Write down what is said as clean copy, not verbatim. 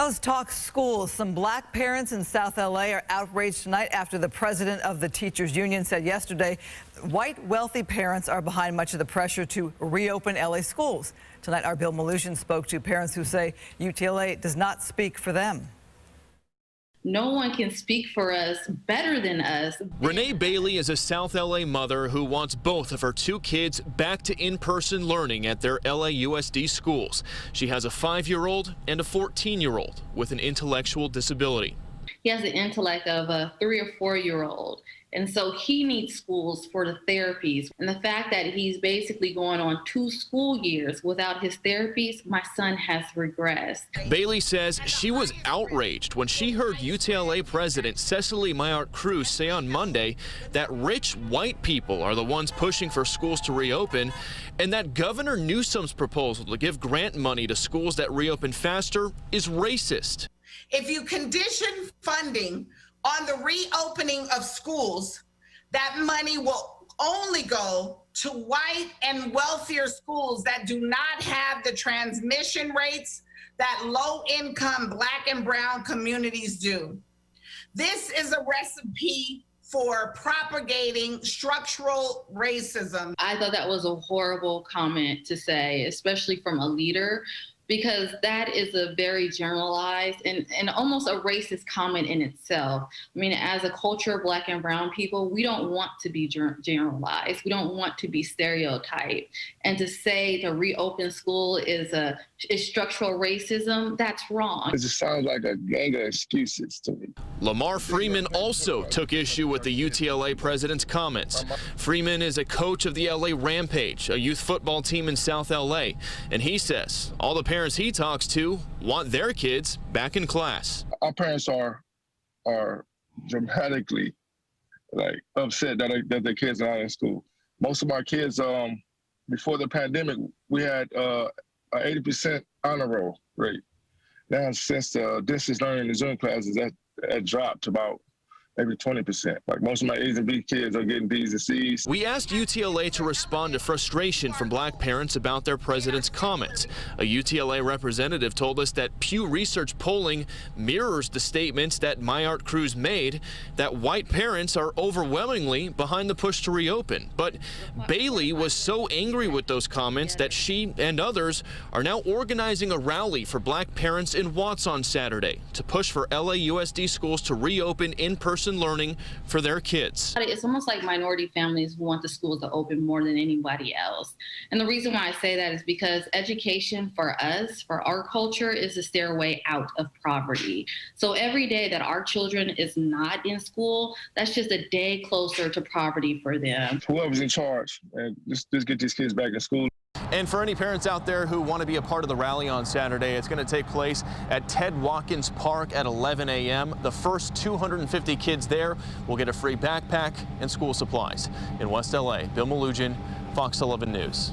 Now let's talk schools. Some black parents in South LA are outraged tonight after the president of the teachers union said yesterday white wealthy parents are behind much of the pressure to reopen LA schools. Tonight our Bill Malugin spoke to parents who say UTLA does not speak for them. No one can speak for us better than us. Renee Bailey is a South LA mother who wants both of her two kids back to in-person learning at their LAUSD schools. She has a 5-year-old and a 14-year-old with an intellectual disability. He has the intellect of a 3 or 4-year-old. And so he needs schools for the therapies. And the fact that he's basically going on 2 school years without his therapies, my son has regressed. Bailey says she was outraged when she heard UTLA President Cecily Maillard-Cruz say on Monday that rich white people are the ones pushing for schools to reopen, and that Governor Newsom's proposal to give grant money to schools that reopen faster is racist. If you condition funding on the reopening of schools, that money will only go to white and wealthier schools that do not have the transmission rates that low-income black and brown communities do. This is a recipe for propagating structural racism. I thought that was a horrible comment to say, especially from a leader, because that is a very generalized and almost a racist comment in itself. I mean, as a culture of black and brown people, we don't want to be generalized. We don't want to be stereotyped. And to say to reopen school is structural racism, that's wrong. It just sounds like a gang of excuses to me. Lamar Freeman also took issue with the UTLA president's comments. Freeman is a coach of the LA Rampage, a youth football team in South LA, and he says all the parents he talks to want their kids back in class. Our parents are dramatically upset that their kids are not in school. Most of our kids, before the pandemic, we had an 80% honor roll rate. Now, since the distance learning and Zoom classes, that dropped to about maybe 20%. Like most of my A's and B kids are getting B's and C's. We asked UTLA to respond to frustration from black parents about their president's comments. A UTLA representative told us that Pew Research polling mirrors the statements that Maillard-Cruz made, that white parents are overwhelmingly behind the push to reopen. But Bailey was so angry with those comments that she and others are now organizing a rally for black parents in Watts on Saturday to push for LAUSD schools to reopen in-person learning for their kids. It's almost like minority families want the schools to open more than anybody else. And the reason why I say that is because education for us, for our culture, is the stairway out of poverty. So every day that our children is not in school, that's just a day closer to poverty for them. Whoever's in charge, and just get these kids back in school. And for any parents out there who want to be a part of the rally on Saturday, it's going to take place at Ted Watkins Park at 11 a.m. The first 250 kids there will get a free backpack and school supplies. In West LA, Bill Malugin, Fox 11 News.